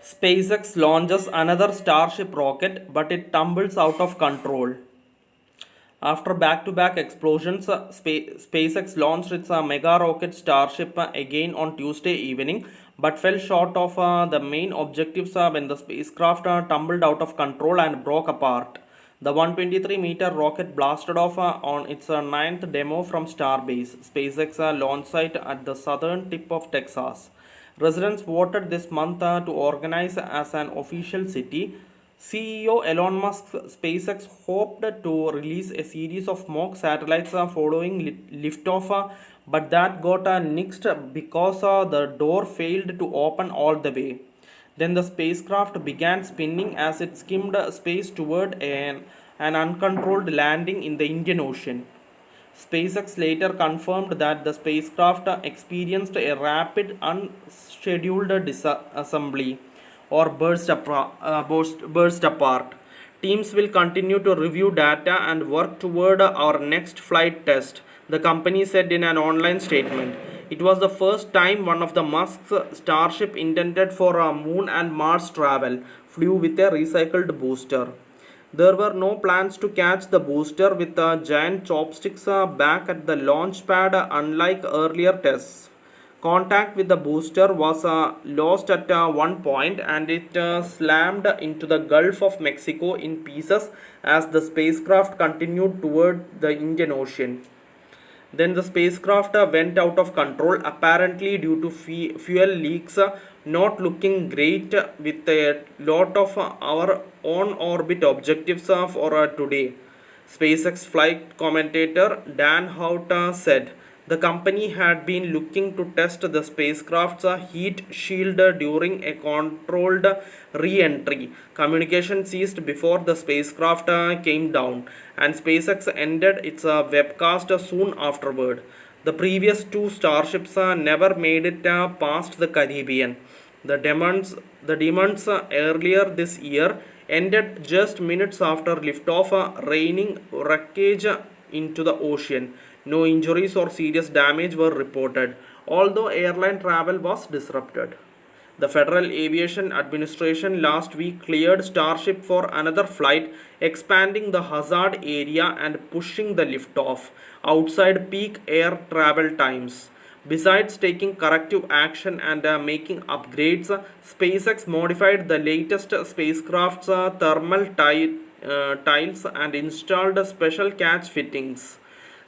SpaceX launches another Starship rocket, but it tumbles out of control. After back to back explosions, SpaceX launched its mega rocket Starship again on Tuesday evening, but fell short of the main objectives when the spacecraft tumbled out of control and broke apart. The 123-meter rocket blasted off on its ninth demo from Starbase, SpaceX launch site at the southern tip of Texas. Residents voted this month to organize as an official city. CEO Elon Musk's SpaceX hoped to release a series of mock satellites following liftoff, but that got nixed because the door failed to open all the way. Then the spacecraft began spinning as it skimmed space toward an uncontrolled landing in the Indian Ocean. SpaceX later confirmed that the spacecraft experienced a rapid, unscheduled disassembly or burst apart. Teams will continue to review data and work toward our next flight test, the company said in an online statement. It was the first time one of the Musk's Starship intended for Moon and Mars travel flew with a recycled booster. There were no plans to catch the booster with giant chopsticks back at the launch pad, unlike earlier tests. Contact with the booster was lost at one point and it slammed into the Gulf of Mexico in pieces as the spacecraft continued toward the Indian Ocean. Then the spacecraft went out of control, apparently due to fuel leaks, not looking great with a lot of our on-orbit objectives for today. SpaceX flight commentator Dan Hout said the company had been looking to test the spacecraft's heat shield during a controlled re-entry. Communication ceased before the spacecraft came down, and SpaceX ended its webcast soon afterward. The previous two Starships never made it past the Caribbean. The demons earlier this year ended just minutes after liftoff, raining wreckage into the ocean. No injuries or serious damage were reported, although airline travel was disrupted. The Federal Aviation Administration last week cleared Starship for another flight, expanding the hazard area and pushing the liftoff outside peak air travel times. Besides taking corrective action and making upgrades, SpaceX modified the latest spacecraft's thermal tiles and installed special catch fittings.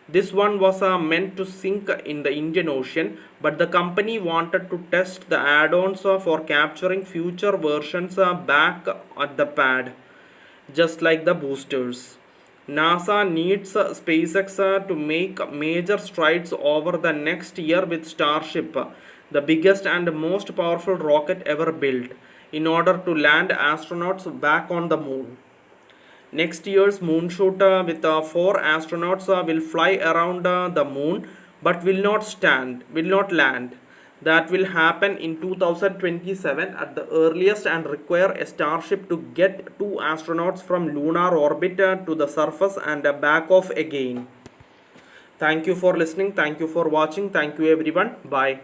This one was meant to sink in the Indian Ocean, but the company wanted to test the add-ons for capturing future versions back at the pad, just like the boosters. NASA needs SpaceX to make major strides over the next year with Starship, the biggest and most powerful rocket ever built, in order to land astronauts back on the moon. Next year's moonshoot with 4 astronauts will fly around the moon but will not land. That will happen in 2027 at the earliest and require a Starship to get 2 astronauts from lunar orbit to the surface and back off again. Thank you for listening. Thank you for watching. Thank you everyone. Bye.